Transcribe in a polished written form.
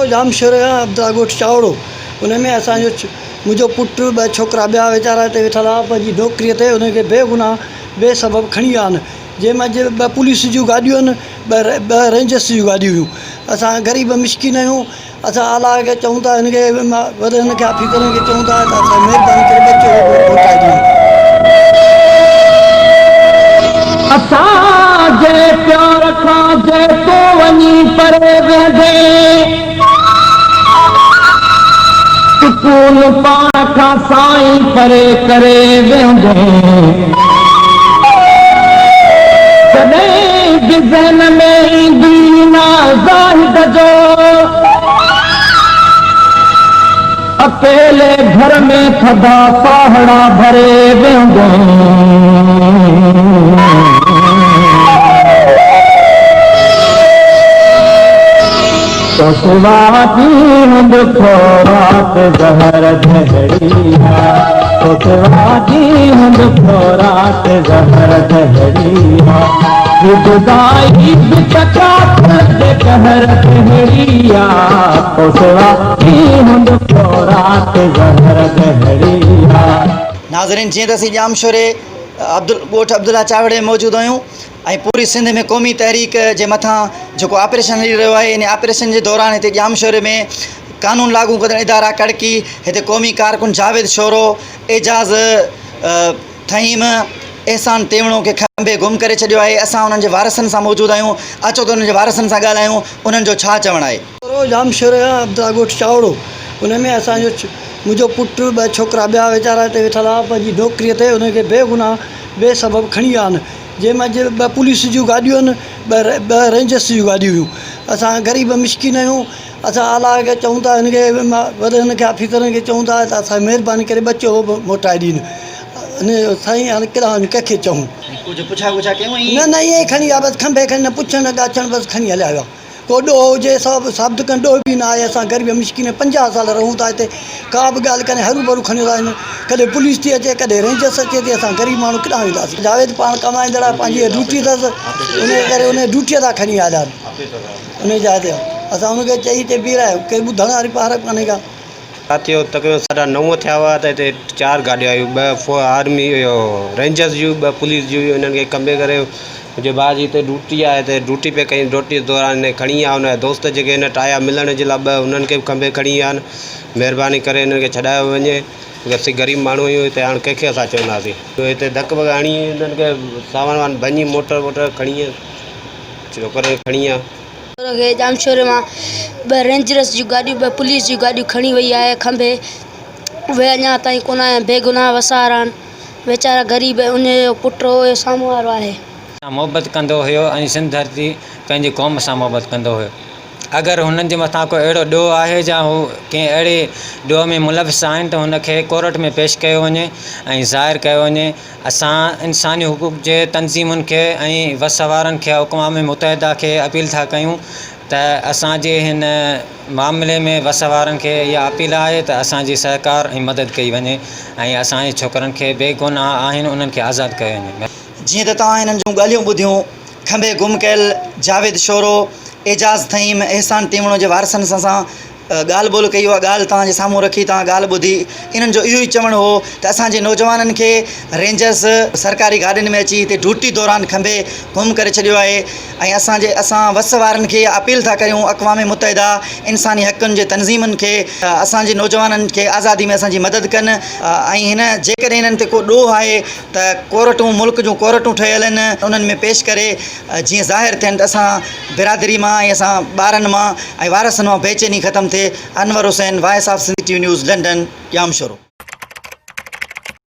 जामशोर अब्दा गोठ चावड़ो उन में असो मुझो पुट ब छोकरा बया वीचारा हिते वेठल आहे पंहिंजी नौकरीअ ते उनखे बेगुनाह बेसबब खणी विया आहिनि जंहिंमें ब पुलिस जूं गाॾियूं आहिनि ब रेंजर्स जूं गाॾियूं हुयूं। असां ग़रीब मिसकिन आहियूं। असां आला खे चऊं था हिनखे वॾनि खे ऑफिसरनि खे चऊं था त असां महिरबानी करे बचो मोटाए ॾियूं। असांजे प्यार खां जेको वञी परे वेंदे सुकून पाण खां साईं परे करे वेंदे कॾहिं बि ज़हन में ईंदी न ज़ाहिद जो अकेले घर में थधा साहड़ा भरे वेंदे तो सिवाती हूंद खोराक ज़हर ज़हरीया तो सिवाती हूंद खोराक ज़हर ज़हरीया जुदाई भी तकात दे कहर ज़हरीया तो सिवाती हूंद खोराक ज़हर ज़हरीया। नाज़रीन जीअं त असीं जामशोर ॻोठ अब्दुल्ला चावड़े मौजूदु आहियूं ऐं पूरी सिंध में क़ौमी तहरीक जे मथां जेको ऑपरेशन हली रहियो आहे इन ऑपरेशन जे दौरान हिते जामशोर में कानून लागू कंदड़ इदारा कड़की हिते क़ौमी कारकुन जावेद शोरो एजाज़ थहीम एहसान तेवणो खे खंबे गुम करे छॾियो आहे। असां उन्हनि जे वारसनि सां मौजूदु आहियूं। अचो त उन्हनि जे वारसनि सां ॻाल्हायूं उन्हनि जो छा चवणु आहे। जामशोर अब्दा गोठ चावड़ो उन में असांजो मुंहिंजो पुट ब छोकरा बया वीचारा हिते वेठल आहे पंहिंजी नौकरीअ ते उनखे बेगुनाह बेसबब खणी विया आहिनि जंहिंमें ब पुलिस जूं गाॾियूं आहिनि ब रेंजर्स जूं गाॾियूं हुयूं। असां ग़रीब मिसकिन आहियूं। असां आला खे चऊं था हिनखे वॾनि खे ऑफिसरनि खे चऊं था त असां महिरबानी करे बचो मोटाए ॾीनि। अने साईं हाणे केॾा कंहिंखे चऊं कुझु पुछा न न ईअं ई खणी आहे बसि खंभे खणी न पुछणु ॻाचणु बसि खणी हलिया विया। को ॾोह हुजे सभु साबित कनि ॾोह बि न आहे। असां ग़रीब मिसकिन 50 साल रहूं था हिते का बि ॻाल्हि कान्हे हरू भरू खणी था वञनि। कॾहिं पुलिस थी अचे कॾहिं रेंजर्स अचे थी। असां ग़रीब माण्हू किथां वेंदासीं। जावेद पाण कमाईंदड़ आहे पंहिंजी ड्यूटी अथसि उन करे उन ड्यूटीअ था खणी आया उन जाइ ते असां उनखे चई हिते बीह रहिया केरु ॿुधण वारी पार कान्हे का। राति जो तक़रीबन 9:30 थिया हुआ त हिते 4 गाॾियूं आयूं 2 आर्मी रेंजर्स जूं 2 पुलिस जूं इन्हनि खे कंबे करे मुंहिंजे भाउ जी हिते ड्यूटी आहे हिते ड्यूटी पे कई ड्यूटी दौरान हिन खणी विया हुन दोस्त जेके हिन टाया मिलण जे लाइ 2 उन्हनि खे बि कंबे खणी विया आहिनि। महिरबानी करे हिननि खे छॾायो वञे। असीं ग़रीब माण्हू आहियूं हिते हाणे कंहिंखे असां चवंदासीं हिते धक वग हणी हिननि खे सामान वामान भञी मोटर वोटर खणी छोकिरे खणी विया। जामशोर मां 2 रेंजर्स जूं गाॾियूं 2 पुलिस जूं गाॾियूं खणी वई आहे खंभे। उहे अञा ताईं कोन आया बेगुनाह वसारा आहिनि वीचारा ग़रीब उनजो पुटु हुयो साम्हूं वारो आहे। मोहबत कंदो हुयो ऐं सिंध धरती पंहिंजी क़ौम सां मोहबत कंदो हुयो। अगरि हुननि जे मथां कोई अहिड़ो ॾोह आहे या हू कंहिं अहिड़े ॾोह में मुलविस आहिनि त हुनखे कोर्ट में पेश कयो वञे ऐं ज़ाहिर कयो वञे। असां इंसानी हुकूक जे तंज़ीमुनि खे ऐं वस वारनि खे अक़वाम मुतहिदा खे अपील था कयूं त असांजे हिन मामले में वस वारनि खे इहा अपील आहे त असांजी सहकार ऐं मदद कई वञे ऐं असांजे छोकिरनि खे बेगुनाह आहिनि उन्हनि खे आज़ादु कयो वञे। जीअं त तव्हां हिननि जूं ॻाल्हियूं ॿुधियूं खंबे गुम कयल जावेद शोरो एजाज़ थहीम एहसान तेवणो जे वारसनि सां असां ॻाल्हि ॿोल कई आहे। ॻाल्हि तव्हांजे साम्हूं रखी तव्हां ॻाल्हि ॿुधी। इन्हनि जो इहो ई चवणु हो त असांजे नौजवाननि खे रेंजर्स सरकारी गाॾियुनि में अची हिते ड्यूटी दौरान खंबे गुम करे छॾियो आहे ऐं असां वस वारनि खे अपील था करियूं अक़वाम मुतहिदा इंसानी हक़नि जे तंज़ीमुनि खे असांजे नौजवाननि खे आज़ादी में असांजी मदद कनि ऐं हिन जेकॾहिं हिननि ते को ॾोह आहे त कोर्टूं मुल्क जूं कोर्टूं ठहियल आहिनि उन्हनि में पेश करे जीअं ज़ाहिर थियनि त असां बिरादरी मां ऐं असां ॿारनि मां ऐं वारसनि मां बेचैनी ख़तमु थिए। Anwar Hussain, voice of Sindh news, London, Jamshoro.